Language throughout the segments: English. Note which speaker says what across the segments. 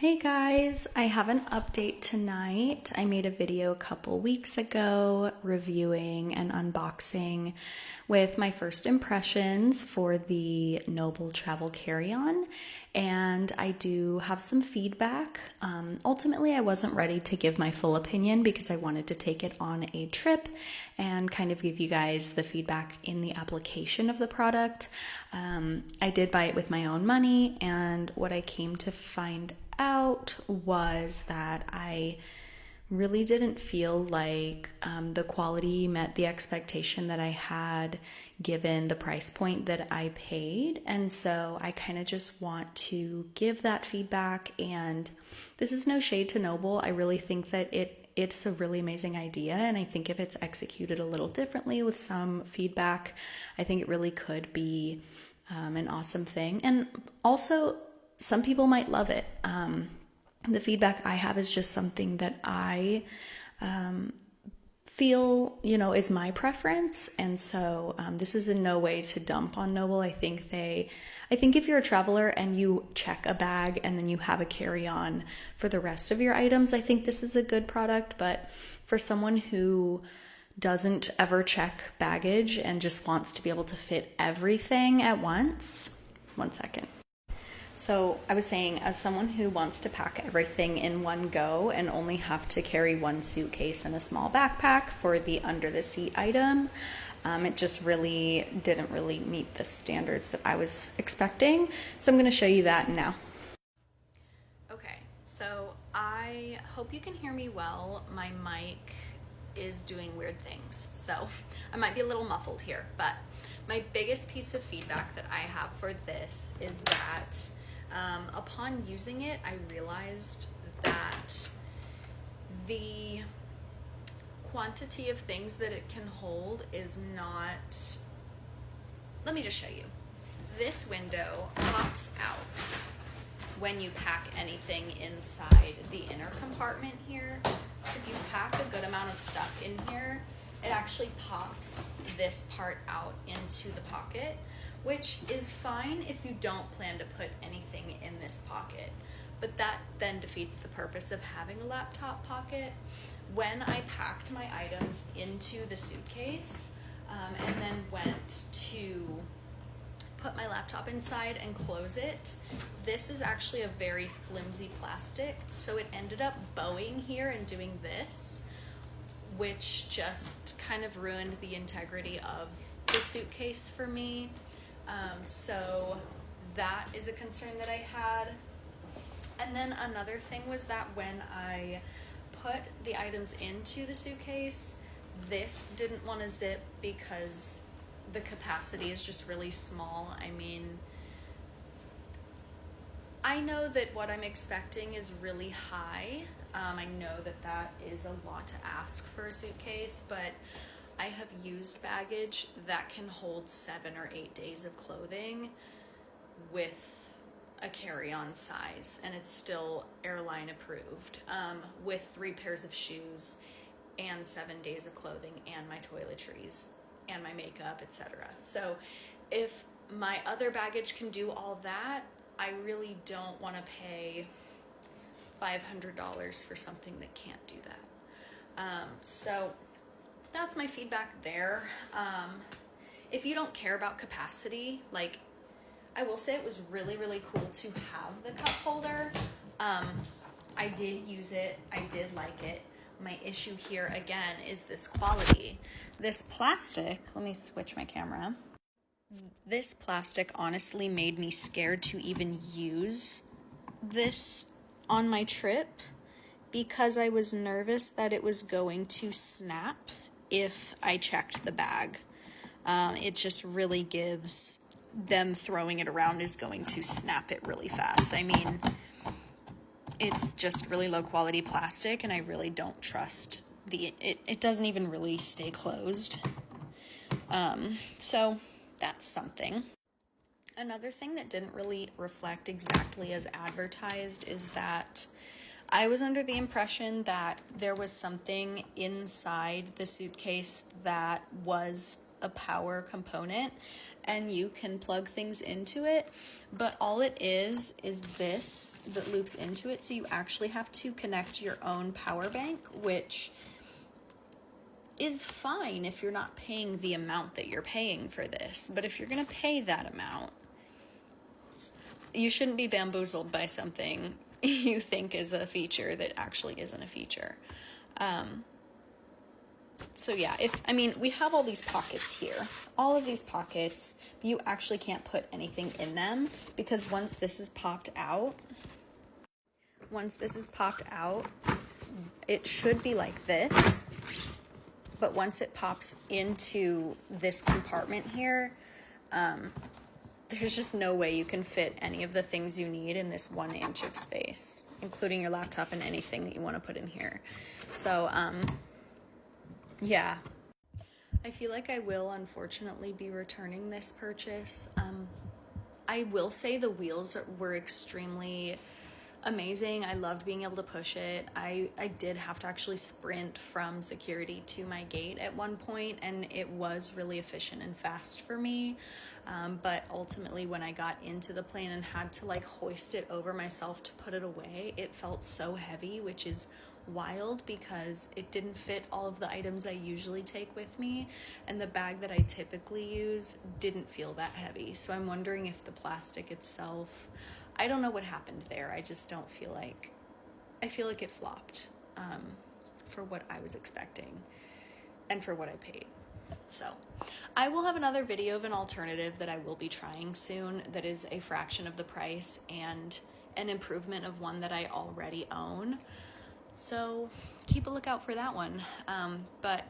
Speaker 1: Hey guys, I have an update tonight. I made a video a couple weeks ago reviewing and unboxing with my first impressions for the NOBL travel carry-on, and I do have some feedback. Ultimately, I wasn't ready to give my full opinion because I wanted to take it on a trip and kind of give you guys the feedback in the application of the product. I did buy it with my own money, and what I came to find out was that I really didn't feel like the quality met the expectation that I had given the price point that I paid. And so I kind of just want to give that feedback. And this is no shade to NOBL. I really think that it's a really amazing idea. And I think if it's executed a little differently with some feedback, I think it really could be an awesome thing. And also, some people might love it. The feedback I have is just something that I feel, is my preference. And so this is in no way to dump on NOBL. I think if you're a traveler and you check a bag and then you have a carry-on for the rest of your items, I think this is a good product. But for someone who doesn't ever check baggage and just wants to be able to fit everything at once, one second. So I was saying, as someone who wants to pack everything in one go and only have to carry one suitcase and a small backpack for the under the seat item, it just really didn't really meet the standards that I was expecting. So I'm going to show you that now. Okay, so I hope you can hear me well. My mic is doing weird things, so I might be a little muffled here, but my biggest piece of feedback that I have for this is that upon using it, I realized that the quantity of things that it can hold is not. Let me just show you. This window pops out when you pack anything inside the inner compartment here. So if you pack a good amount of stuff in here, it actually pops this part out into the pocket, which is fine if you don't plan to put anything in this pocket. But that then defeats the purpose of having a laptop pocket. When I packed my items into the suitcase and then went to put my laptop inside and close it, this is actually a very flimsy plastic, so it ended up bowing here and doing this, which just kind of ruined the integrity of the suitcase for me. So that is a concern that I had. And then another thing was that when I put the items into the suitcase, this didn't want to zip because the capacity is just really small. I mean, I know that what I'm expecting is really high. I know that that is a lot to ask for a suitcase, but I have used baggage that can hold 7 or 8 days of clothing with a carry-on size, and it's still airline approved, with 3 pairs of shoes and 7 days of clothing and my toiletries and my makeup, etc. So if my other baggage can do all that, I really don't want to pay $500 for something that can't do that. So that's my feedback there. If you don't care about capacity, like, I will say it was really, really cool to have the cup holder. I did use it. I did like it. My issue here, again, is this quality. This plastic, let me switch my camera. This plastic honestly made me scared to even use this on my trip because I was nervous that it was going to snap if I checked the bag. It just really gives them throwing it around is going to snap it really fast. I mean, it's just really low quality plastic, and I really don't trust it doesn't even really stay closed. So that's something. Another thing that didn't really reflect exactly as advertised is that I was under the impression that there was something inside the suitcase that was a power component, and you can plug things into it, but all it is this that loops into it, so you actually have to connect your own power bank, which is fine if you're not paying the amount that you're paying for this. But if you're going to pay that amount, you shouldn't be bamboozled by something you think is a feature that actually isn't a feature. So yeah, we have all these pockets here, all of these pockets, but you actually can't put anything in them, because once this is popped out, it should be like this. But once it pops into this compartment here, there's just no way you can fit any of the things you need in this 1 inch of space, including your laptop and anything that you want to put in here. So, yeah. I feel like I will unfortunately be returning this purchase. I will say the wheels were extremely amazing. I loved being able to push it. I did have to actually sprint from security to my gate at one point, and it was really efficient and fast for me. But ultimately, when I got into the plane and had to like hoist it over myself to put it away, it felt so heavy, which is wild because it didn't fit all of the items I usually take with me, and the bag that I typically use didn't feel that heavy. So I'm wondering if the plastic itself, I don't know what happened there. I just don't feel like, I feel like it flopped for what I was expecting and for what I paid. So I will have another video of an alternative that I will be trying soon that is a fraction of the price and an improvement of one that I already own. So keep a lookout for that one. But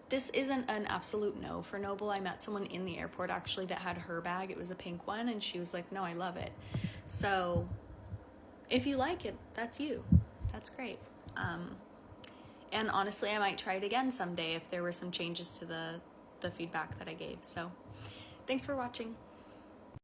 Speaker 1: this isn't an absolute no for NOBL. I met someone in the airport actually that had her bag. It was a pink one, and she was like, no, I love it. So if you like it, that's you. That's great. And honestly, I might try it again someday if there were some changes to the feedback that I gave. So thanks for watching.